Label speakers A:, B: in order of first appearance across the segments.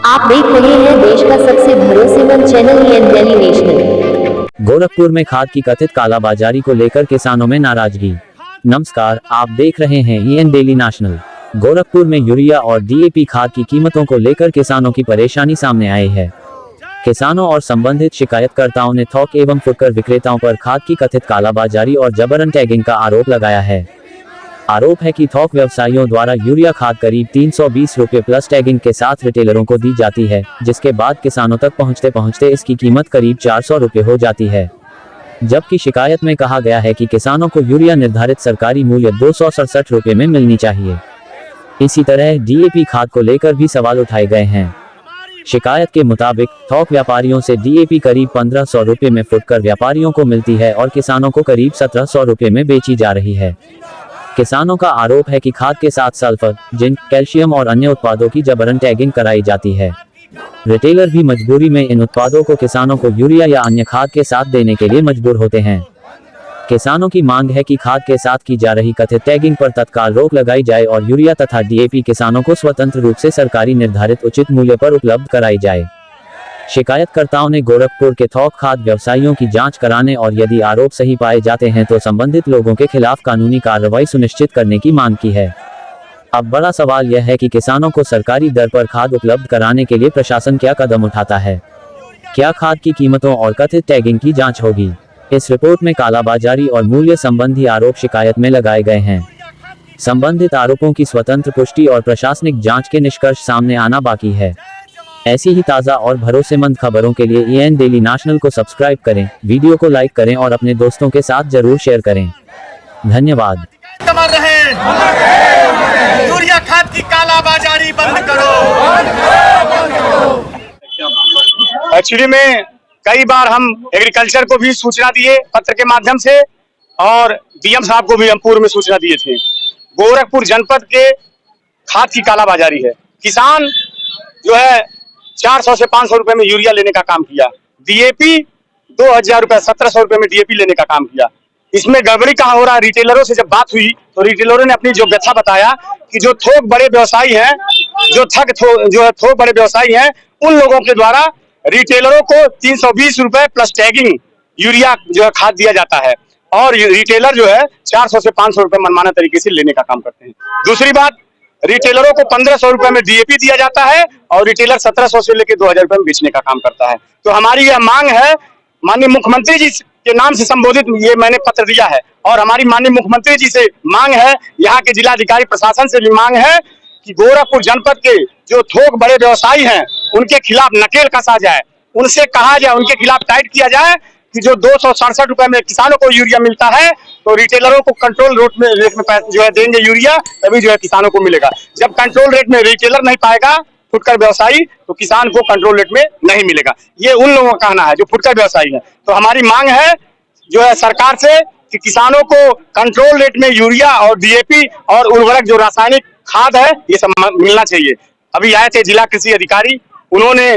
A: आप देख रहे हैं देश का सबसे भरोसेमंद channel EN daily national.
B: Gorakhpur में खाद की कथित कालाबाजारी को लेकर किसानों में नाराजगी। नमस्कार, आप देख रहे हैं ईएन डेली नेशनल। गोरखपुर में यूरिया और डीएपी खाद की कीमतों को लेकर किसानों की परेशानी सामने आई है। किसानों और संबंधित शिकायतकर्ताओं ने थोक एवं फुटकर विक्रेताओं पर खाद की कथित कालाबाजारी और जबरन टैगिंग का आरोप लगाया है। आरोप है कि थोक व्यवसायियों द्वारा यूरिया खाद करीब 320 रुपये प्लस टैगिंग के साथ रिटेलरों को दी जाती है, जिसके बाद किसानों तक पहुंचते पहुंचते इसकी कीमत करीब 400 रुपये हो जाती है। जबकि शिकायत में कहा गया है कि किसानों को यूरिया निर्धारित सरकारी मूल्य 267 रुपये में मिलनी चाहिए। इसी तरह डीएपी खाद को लेकर भी सवाल उठाए गए हैं। शिकायत के मुताबिक थोक व्यापारियों से डीएपी करीब 1500 रुपये में फुटकर व्यापारियों को मिलती है और किसानों को करीब 1700 रुपये में बेची जा रही है। किसानों का आरोप है कि खाद के साथ सल्फर, जिंक, कैल्शियम और अन्य उत्पादों की जबरन टैगिंग कराई जाती है। रिटेलर भी मजबूरी में इन उत्पादों को किसानों को यूरिया या अन्य खाद के साथ देने के लिए मजबूर होते हैं। किसानों की मांग है कि खाद के साथ की जा रही कथित टैगिंग पर तत्काल रोक लगाई जाए और यूरिया तथा डीएपी किसानों को स्वतंत्र रूप से सरकारी निर्धारित उचित मूल्य पर उपलब्ध कराई जाए। शिकायतकर्ताओं ने गोरखपुर के थोक खाद व्यवसायियों की जांच कराने और यदि आरोप सही पाए जाते हैं तो संबंधित लोगों के खिलाफ कानूनी कार्रवाई सुनिश्चित करने की मांग की है। अब बड़ा सवाल यह है कि किसानों को सरकारी दर पर खाद उपलब्ध कराने के लिए प्रशासन क्या कदम उठाता है। क्या खाद की कीमतों और कथित टैगिंग की जांच होगी? इस रिपोर्ट में कालाबाजारी और मूल्य संबंधी आरोप शिकायत में लगाए गए हैं। संबंधित आरोपों की स्वतंत्र पुष्टि और प्रशासनिक जांच के निष्कर्ष सामने आना बाकी है। ऐसी ही ताज़ा और भरोसेमंद खबरों के लिए ईएन डेली नेशनल को सब्सक्राइब करें, वीडियो को लाइक करें और अपने दोस्तों के साथ जरूर शेयर करें। धन्यवाद।
C: यूरिया खाद की कालाबाजारी बंद करो। एक्चुअली में कई बार हम एग्रीकल्चर को भी सूचना दिए पत्र के माध्यम से और डीएम साहब को भी हम पूर्व में सूचना दिए थे। गोरखपुर जनपद के खाद की कालाबाजारी है। किसान जो है 400 से 500 रुपए में यूरिया लेने का काम किया, डीएपी 2000 रुपए 1700 रुपए में डीएपी लेने का काम किया। इसमें गड़बड़ी कहाँ हो रहा है? रिटेलरों से जब बात हुई तो रिटेलरों ने अपनी जो व्यथा बताया कि जो थोक बड़े व्यवसायी हैं, जो थोक बड़े व्यवसायी हैं, उन लोगों के द्वारा रिटेलरों को 320 रुपए प्लस टैगिंग यूरिया जो है खाद दिया जाता है और रिटेलर जो है 400 से 500 रुपए मनमाना तरीके से लेने का काम करते हैं। दूसरी बात, रिटेलरों को 1500 रुपए में डीएपी दिया जाता है और रिटेलर 1700 से लेकर 2000 रुपए में बेचने का काम करता है। तो हमारी यह मांग है, माननीय मुख्यमंत्री जी के नाम से संबोधित ये मैंने पत्र दिया है और हमारी माननीय मुख्यमंत्री जी से मांग है, यहाँ के जिलाधिकारी प्रशासन से भी मांग है कि गोरखपुर जनपद के जो थोक बड़े व्यवसायी हैं उनके खिलाफ नकेल कसा जाए, उनसे कहा जाए, उनके खिलाफ टाइट किया जाए कि जो 267 रुपए में किसानों को यूरिया मिलता है तो रिटेलरों को कंट्रोल रेट में जो है देंगे यूरिया, तभी जो है किसानों को मिलेगा। जब कंट्रोल रेट में रिटेलर नहीं पाएगा फुटकर व्यवसायी तो किसान को कंट्रोल रेट में नहीं मिलेगा। ये उन लोगों का कहना है जो फुटकर व्यवसायी है। तो हमारी मांग है जो है सरकार से कि किसानों को कंट्रोल रेट में यूरिया और डीएपी और उर्वरक जो रासायनिक खाद है ये सब मिलना चाहिए। अभी आए थे जिला कृषि अधिकारी, उन्होंने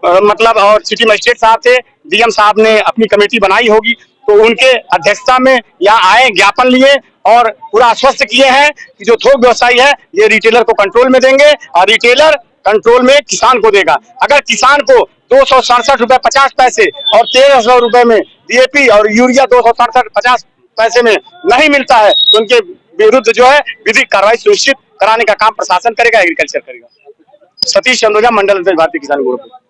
C: मतलब और सिटी मजिस्ट्रेट साहब थे, डीएम साहब ने अपनी कमेटी बनाई होगी तो उनके अध्यक्षता में यहाँ आए, ज्ञापन लिए और पूरा आश्वस्त किए हैं कि जो थोक व्यवसायी है ये रिटेलर को कंट्रोल में देंगे और रिटेलर कंट्रोल में किसान को देगा। अगर किसान को 267 रुपए 50 पैसे और 1300 रुपए में डीएपी और यूरिया 267 50 पैसे में नहीं मिलता है तो उनके विरुद्ध जो है विधिक कार्रवाई सुनिश्चित कराने का काम प्रशासन करेगा, एग्रीकल्चर करेगा। सतीश चंद्रोजा, मंडल भारतीय किसान गोरखपुर।